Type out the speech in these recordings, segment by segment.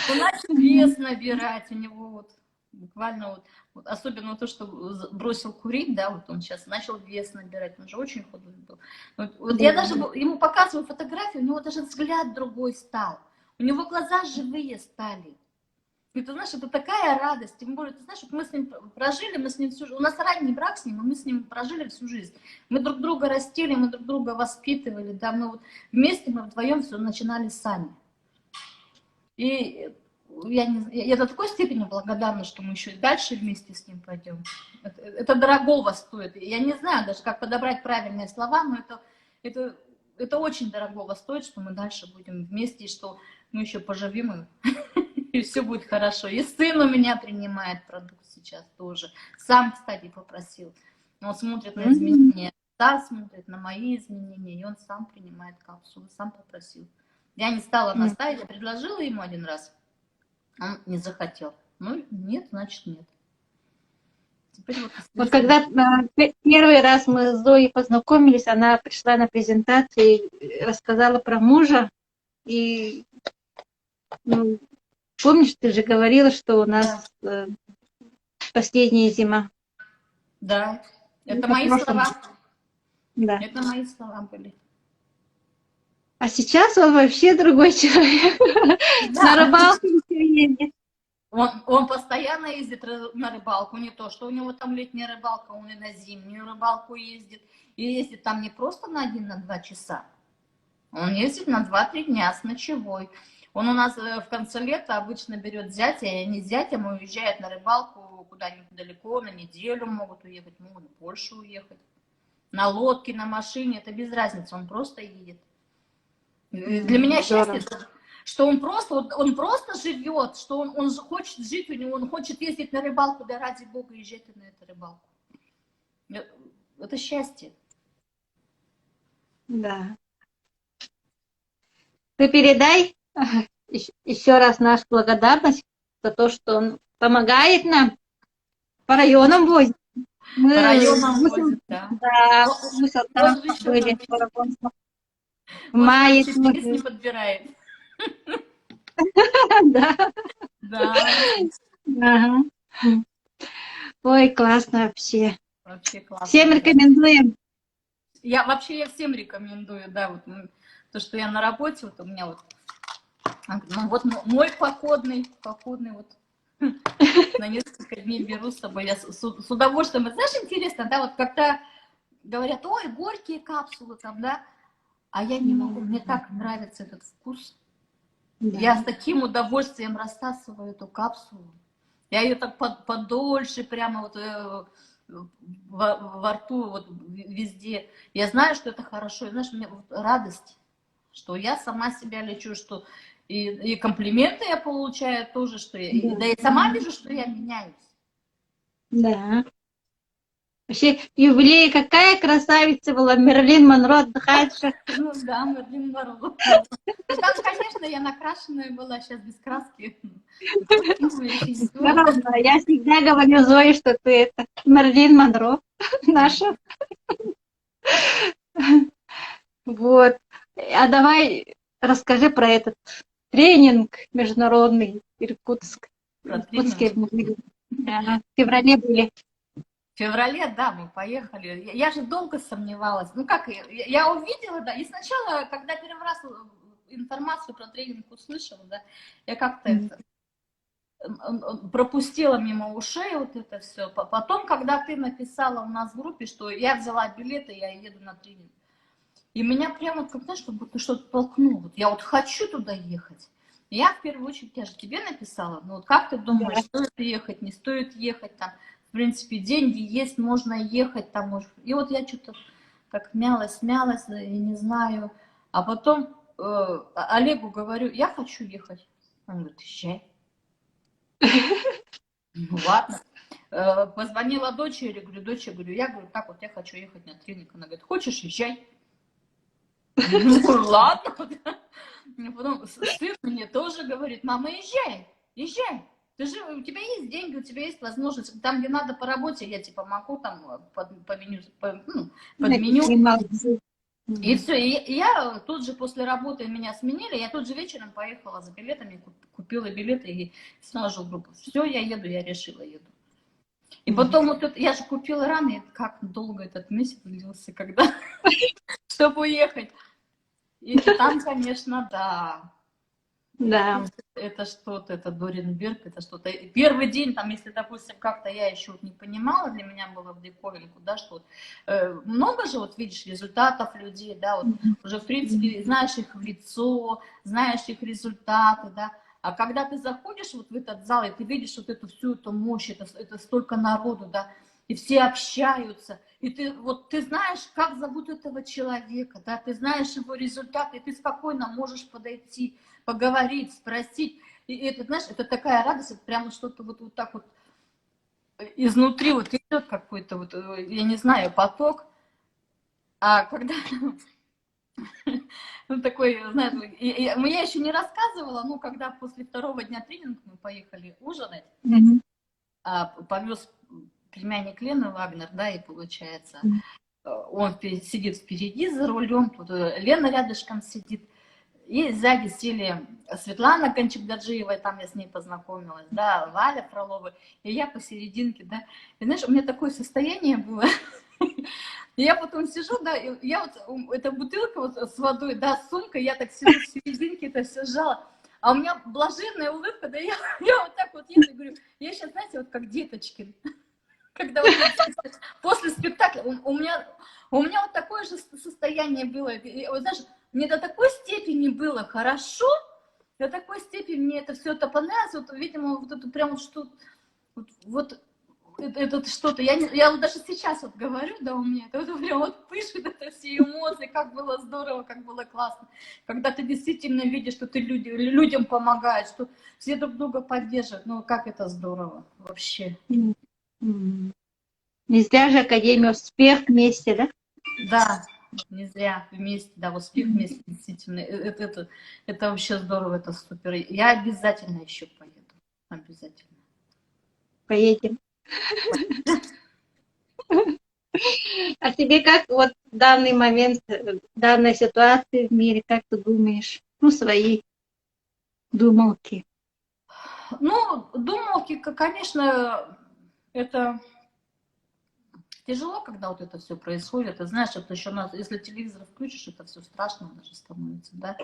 Он начал вес набирать, у него вот буквально вот особенно то, что бросил курить, да, вот он сейчас начал вес набирать, он же очень худой был. Вот я даже ему показываю фотографию, у него даже взгляд другой стал, у него глаза живые стали. И ты знаешь, это такая радость, тем более, ты знаешь, вот мы с ним прожили, мы с ним всю жизнь, у нас ранний брак с ним, и мы с ним прожили всю жизнь. Мы друг друга растили, мы друг друга воспитывали, да, мы вот вместе, мы вдвоем все начинали сами. И я до такой степени благодарна, что мы еще и дальше вместе с ним пойдем. Это дорогого стоит. Я не знаю даже, как подобрать правильные слова, но это очень дорогого стоит, что мы дальше будем вместе, и что мы еще поживем, и все будет хорошо. И сын у меня принимает продукт сейчас тоже. Сам, кстати, попросил. Он смотрит на изменения, да, смотрит на мои изменения, и он сам принимает капсулы, сам попросил. Я не стала настаивать, я предложила ему один раз, он не захотел. Ну, нет, значит нет. Теперь вот когда первый раз мы с Зоей познакомились, она пришла на презентацию и рассказала про мужа. И ну, помнишь, ты же говорила, что у нас последняя зима. Да, это мои слова. Да. Это мои слова были. А сейчас он вообще другой человек. На рыбалку ездит. Он постоянно ездит на рыбалку, не то, что у него там летняя рыбалка, он и на зимнюю рыбалку ездит. И ездит там не просто на 1-2 часа, он ездит на 2-3 дня с ночевой. Он у нас в конце лета обычно берет зятя, и они с зятем уезжают на рыбалку куда-нибудь далеко, на неделю могут уехать, могут больше уехать. На лодке, на машине, это без разницы, он просто едет. Для меня счастье, что он просто живет, что он хочет жить, у него, он хочет ездить на рыбалку, да ради Бога, езжайте на эту рыбалку. Это счастье. Да. Ты передай еще раз нашу благодарность за то, что он помогает нам по районам возить. По районам возить, да. Да, мы там были в мае. Может, не подбирает. Да. Да. Ага. Ой, классно вообще. Вообще классно. Всем рекомендуем. Я всем рекомендую, да, вот то, что я на работе, вот у меня вот, ну, вот мой походный вот на несколько дней беру с собой, я с удовольствием. Знаешь, интересно, да, вот когда говорят, ой, горькие капсулы там, да, а я не могу, мне так нравится этот вкус. Да. Я с таким удовольствием рассасываю эту капсулу. Я ее так подольше прямо вот во рту, вот везде. Я знаю, что это хорошо. И знаешь, у меня вот радость, что я сама себя лечу, что и комплименты я получаю тоже, что я, да и сама вижу, что я меняюсь. Да. Вообще, юбилей, какая красавица была, Мерлин Монро отдыхает. Ну да, Мерлин Монро. Там, конечно, я накрашенная была, сейчас без краски. Я всегда говорю Зое, что ты это Мерлин Монро наша. Вот. А давай расскажи про этот тренинг международный Иркутск. В феврале были. В феврале, да, мы поехали. Я же долго сомневалась. Ну как, я увидела, да, и сначала, когда первый раз информацию про тренинг услышала, да, я как-то пропустила мимо ушей вот это все. Потом, когда ты написала у нас в группе, что я взяла билеты, я еду на тренинг, и меня прямо, как знаешь, как будто что-то толкнуло. Вот я вот хочу туда ехать. Я в первую очередь, я же тебе написала, ну вот как ты думаешь, стоит ехать, не стоит ехать там? В принципе, деньги есть, можно ехать там. Может. И вот я что-то так мялась, я не знаю. А потом Олегу говорю, я хочу ехать. Он говорит, езжай. Ну ладно. Позвонила дочери, говорю, дочь, я говорю, так вот, я хочу ехать на тренинг. Она говорит, хочешь, езжай. Ну ладно. Потом сын мне тоже говорит, мама, езжай. Ты же, у тебя есть деньги, у тебя есть возможность. Там, где надо по работе, я типа могу там под меню. И все, и я тут же после работы меня сменили, я тут же вечером поехала за билетами, купила билеты и сразу в группу. Все, я еду, я решила, еду. И потом вот это, я же купила рано, и как долго этот месяц длился, когда, чтобы уехать. И там, конечно, да. Да. Это что-то, это Доренберг, это что-то. Первый день, там, если, допустим, как-то я еще вот не понимала, для меня было в диковинку, да, что много же, вот видишь, результатов людей, да, вот уже, в принципе, знаешь их в лицо, знаешь их результаты, да, а когда ты заходишь вот в этот зал, и ты видишь вот эту всю эту мощь, это столько народу, да, и все общаются, и ты, вот, ты знаешь, как зовут этого человека, да, ты знаешь его результаты, и ты спокойно можешь подойти, поговорить, спросить. И это, знаешь, это такая радость, это прямо что-то вот так вот изнутри вот идет какой-то вот, я не знаю, поток. А когда ну, такой, знаешь, я еще не рассказывала, но когда после второго дня тренинга мы поехали ужинать, повез племянник Лены Вагнер, да, и получается, он сидит впереди за рулем, тут Лена рядышком сидит, и сзади сели Светлана Кончик-Даджиева, там я с ней познакомилась, да, Валя Фролова, и я посерединке, да. И знаешь, у меня такое состояние было. И я потом сижу, да, и я вот, эта бутылка вот с водой, да, с сумкой, я так сижу в серединке, это все сжала. А у меня блаженная улыбка, да, я вот так вот еду и говорю, я сейчас, знаете, вот как деточки, когда вот после спектакля, у меня вот такое же состояние было, и, вот, знаешь, мне до такой степени было хорошо, до такой степени мне это все это понравилось, вот, видимо, вот это прям вот что, вот это что-то, я вот даже сейчас вот говорю, да, у меня, это вот прям вот пышет, это все эмоции, как было здорово, как было классно, когда ты действительно видишь, что ты людям помогаешь, что все друг друга поддерживают, ну, как это здорово вообще. Не зря же Академия «Успех» вместе, да? Да, не зря вместе, да, успех вместе, действительно, это вообще здорово, это супер. Я обязательно еще поеду, обязательно. Поедем. А тебе как вот в данный момент, в данной ситуации в мире, как ты думаешь? Ну, свои думалки. Ну, думалки, конечно, это тяжело, когда вот это все происходит. Ты знаешь, это еще нас, если телевизор включишь, это все страшно даже становится, да.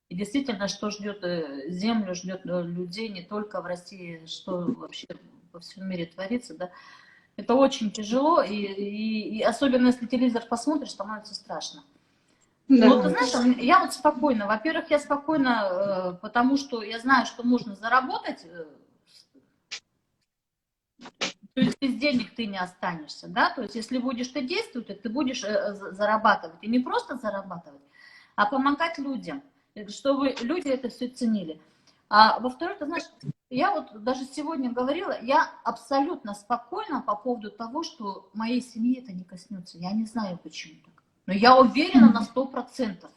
И действительно, что ждет Землю, ждет людей не только в России, что вообще во всем мире творится, да. Это очень тяжело, и особенно если телевизор посмотришь, становится страшно. Да. Ну, ты знаешь, я вот спокойно. Во-первых, я спокойна, потому что я знаю, что можно заработать. То есть без денег ты не останешься, да? То есть если будешь ты действовать, ты будешь зарабатывать. И не просто зарабатывать, а помогать людям, чтобы люди это все ценили. А во-вторых, ты знаешь, я вот даже сегодня говорила, я абсолютно спокойна по поводу того, что моей семьи это не коснется. Я не знаю, почему так. Но я уверена на 100%,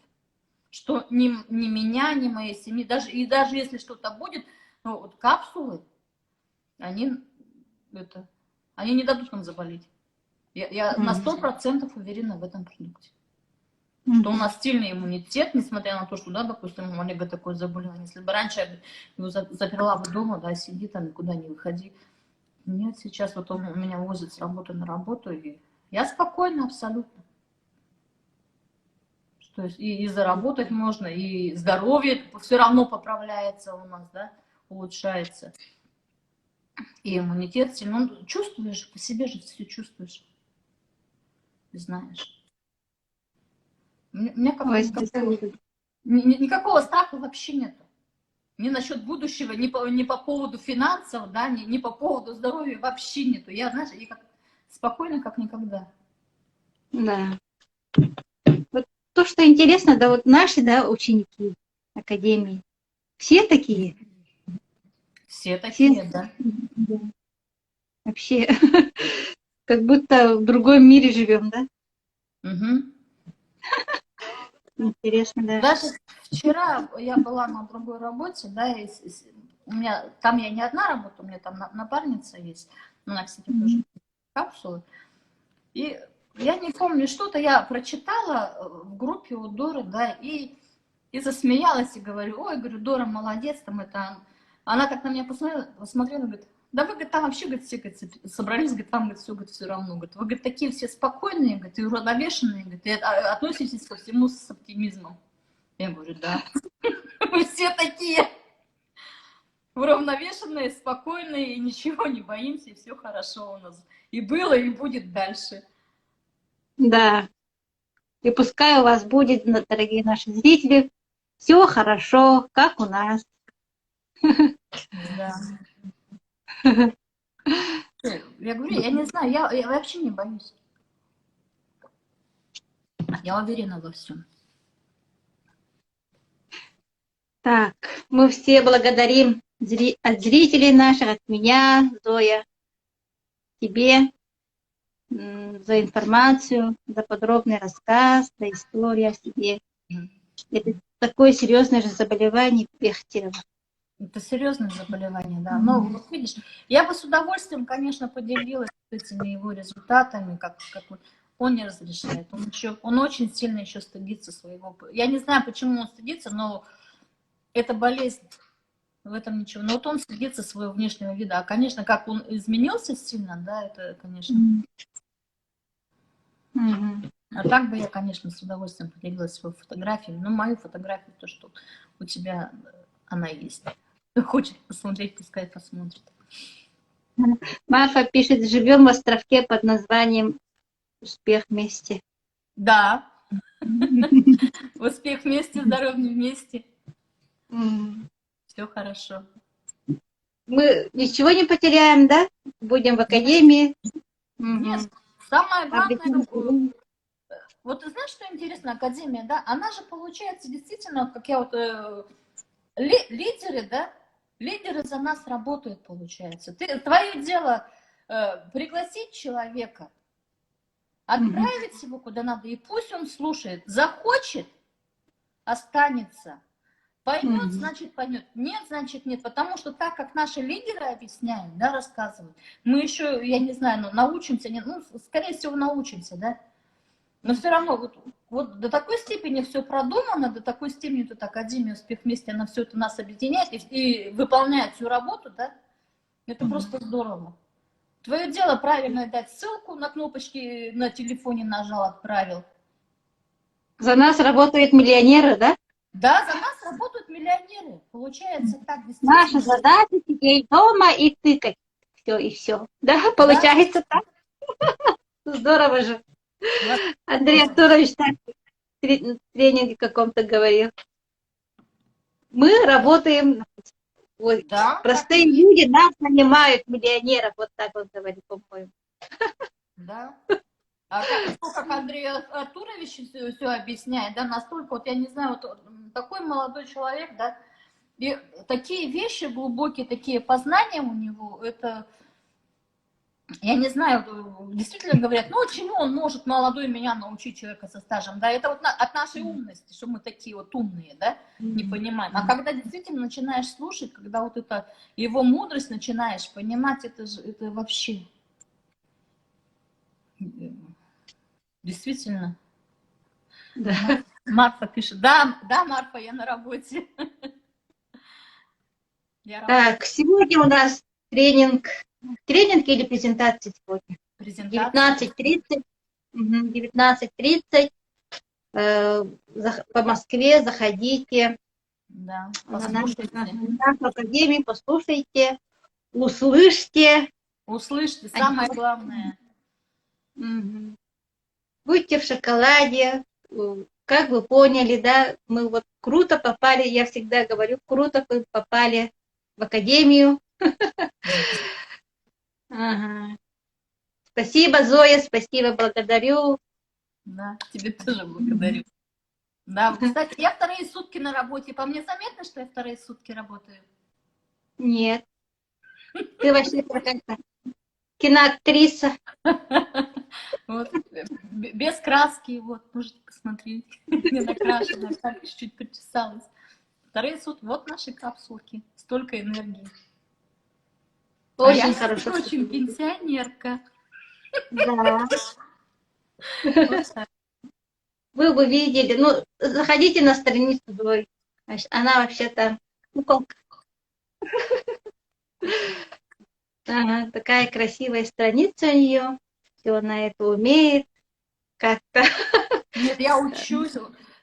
что ни меня, ни моей семьи, даже если что-то будет, ну, вот капсулы, они не дадут нам заболеть. Я на 100% уверена в этом продукте. Что у нас сильный иммунитет, несмотря на то, что, да, допустим, у Олега такое заболевание. Если бы раньше я его заперла бы дома, да, сиди там, никуда не выходи. Нет, сейчас вот он у меня возит с работы на работу, и я спокойна абсолютно. То есть и заработать можно, и здоровье все равно поправляется у нас, да, улучшается. И иммунитет сильно. Ну, чувствуешь, по себе же все чувствуешь. Знаешь. Мне как никакого страха вообще нет. Ни насчет будущего, ни по поводу финансов, да, ни по поводу здоровья вообще нету. Я, знаешь, я как спокойно, как никогда. Да. Вот то, что интересно, да, вот наши, да, ученики Академии, все такие? Все такие, да. Да. Вообще, как будто в другом мире живем, да? Угу. Интересно, да. Даже вчера я была на другой работе, да, и у меня там я не одна работаю, у меня там напарница есть, она, кстати, тоже капсулы. И я не помню, что-то я прочитала в группе у Доры, да, и засмеялась, и говорю, ой, говорю, Дора, молодец, там это... Она так на меня посмотрела, говорит, да вы, говорит, там вообще, говорит, все, говорит, собрались, говорит, вам, говорит, все, говорит, все равно, говорит, вы, говорит, такие все спокойные, говорит, и уравновешенные, говорит, и относитесь ко всему с оптимизмом. Я говорю, да, мы все такие уравновешенные, спокойные, и ничего не боимся, и все хорошо у нас. И было, и будет дальше. Да. И пускай у вас будет, дорогие наши зрители, все хорошо, как у нас. Да. Я говорю, я не знаю, я вообще не боюсь. Я уверена во всем. Так, Мы все благодарим от зрителей наших, от меня, Зоя, тебе за информацию, за подробный рассказ, за историю о себе. Это такое серьезное же заболевание пехтера. это серьезное заболевание, да. Но вот видишь, я бы с удовольствием, конечно, поделилась этими его результатами, как вот он не разрешает. Он очень сильно еще стыдится своего. Я не знаю, почему он стыдится, но это болезнь. В этом ничего. Но вот он стыдится своего внешнего вида. А, конечно, как он изменился сильно, да, это, конечно. А так бы я, конечно, с удовольствием поделилась своей фотографией. Но мою фотографию, то, что у тебя она есть. Кто хочет посмотреть, пускай посмотрит. Марфа пишет, живем в островке под названием «Успех вместе». Да. Успех вместе, здоровье вместе. Все хорошо. Мы ничего не потеряем, да? Будем в академии. Нет, самое главное, вот ты знаешь, что интересно, академия, да, она же получается действительно, как я вот, лидеры, да, лидеры за нас работают, получается. Твое дело пригласить человека, отправить его куда надо, и пусть он слушает, захочет, останется. Поймет, значит поймет. Нет, значит нет. Потому что так, как наши лидеры объясняют, да, рассказывают, мы еще, я не знаю, ну, научимся, ну, скорее всего, научимся, да. Но все равно, вот до такой степени все продумано, до такой степени тут Академия «Успех вместе», она все это нас объединяет и выполняет всю работу, да. Это просто здорово. Твое дело правильно дать ссылку на кнопочки на телефоне нажал, отправил. За нас работают миллионеры, да? Да, за нас работают миллионеры. Получается так. Наша задача сидеть дома и тыкать. Все и все. Да, получается так. Здорово же. Андрей Артурович так в тренинге каком-то говорил. Мы работаем, простые люди нас нанимают миллионеров. Вот так вот говорит, по-моему. Да. А как Андрей Артурович все объясняет, да, настолько, вот я не знаю, вот такой молодой человек, да, и такие вещи глубокие, такие познания у него, это, я не знаю, действительно говорят, ну, чему он может, молодой, меня научить, человека со стажем, да, это вот от нашей умности, что мы такие вот умные, да, не понимаем. А когда действительно начинаешь слушать, когда вот это, его мудрость начинаешь понимать, это же, это вообще... Действительно. Да. Марфа пишет. Да, Марфа, я на работе. Так, сегодня у нас тренинг или презентация сегодня? Презентация. 19:30. По Москве заходите. Да, на нашу академию, послушайте, услышьте. Услышьте, самое главное. Будьте в шоколаде, как вы поняли, да, мы вот круто попали, я всегда говорю, круто вы попали в академию. Ага. Спасибо, Зоя, спасибо, благодарю. Да, тебе тоже благодарю. Да, кстати, я вторые сутки на работе. По мне заметно, что я вторые сутки работаю? Нет. Ты вообще какая-то киноактриса. Вот, без краски, вот, можете посмотреть. Не накрашена, так чуть-чуть почесалась. Вторые сутки, вот наши капсулки. Столько энергии. Очень хорошо. Очень пенсионерка. Да. Вот так. Вы бы видели, ну, заходите на страницу Зои. Значит, она вообще там куколка. Ага, такая красивая страница у нее. Все она это умеет как-то. Нет, я учусь.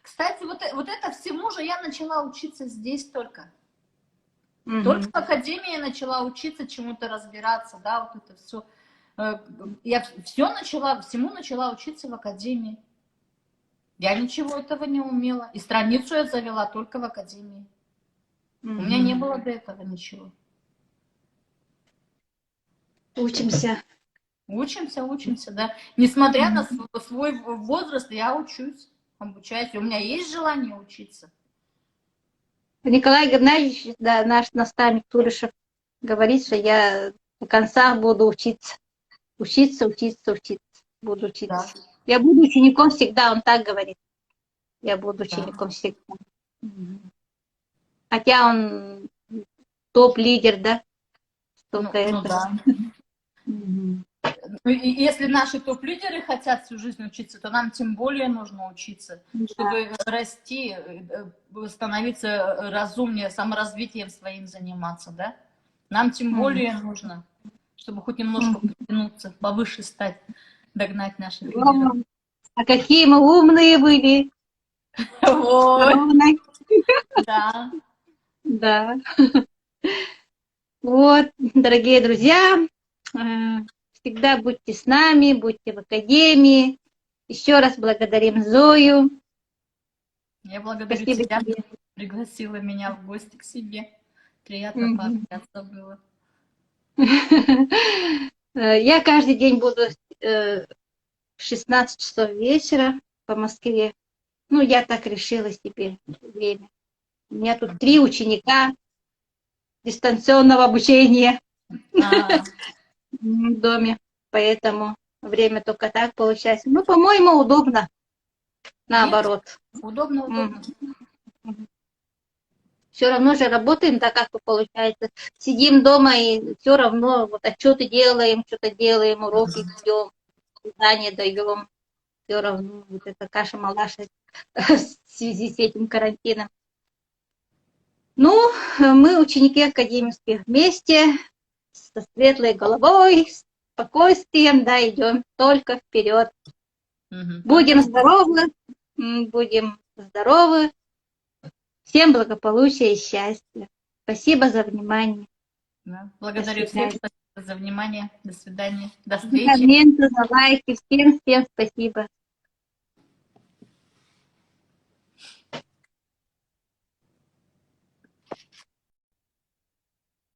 Кстати, вот это всему же я начала учиться здесь только. Только Мгм. в академии я начала учиться чему-то разбираться, да, вот это все. Я всему начала учиться в академии. Я ничего этого не умела. И страницу я завела только в академии. У меня не Мгм. было до этого ничего. Учимся. Учимся, да. Несмотря на Мгм. свой возраст, я учусь, обучаюсь. У меня есть желание учиться. Николай Геннадьевич, да, наш наставник Турышев, говорит, что я до конца буду учиться. Учиться. Буду Да. учиться. Я буду учеником всегда, он так говорит. Я буду Да. учеником всегда. Мгм. Хотя он топ-лидер, да? Столько Ну это. да. Мгм. Ну, и если наши топ-лидеры хотят всю жизнь учиться, то нам тем более нужно учиться, Да. чтобы расти, становиться разумнее, саморазвитием своим заниматься, да? Нам тем Мгм. более нужно, чтобы хоть немножко Мгм. подтянуться, повыше стать, догнать наших лидеров. О, а какие мы умные были. Ой, Ровно. да. Да. Вот, дорогие друзья, э, всегда будьте с нами, будьте в академии. Еще раз благодарим Зою. Я благодарю Спасибо тебя, тебе. что пригласила меня в гости к себе. Приятно Мгм. пообщаться было. Я каждый день буду в 16 часов вечера по Москве. Ну, я так решила себе время. У меня тут 3 ученика дистанционного обучения А, в доме, поэтому время только так получается. Ну, по-моему, удобно, нет, наоборот. удобно, удобно. Все равно же работаем так, как получается. Сидим дома и все равно вот отчеты делаем, что-то делаем, уроки ведем, задания даем. Все равно вот эта каша-малаша в связи с этим карантином. Ну, мы, ученики академических, вместе, со светлой головой, с спокойствием, да, идем только вперед. Мгм, только Будем здоровы, будем здоровы. Всем благополучия и счастья. Спасибо за внимание. да. До Благодарю всех, свидания. спасибо за внимание. До свидания. До За встречи. комменты, за лайки. Всем спасибо.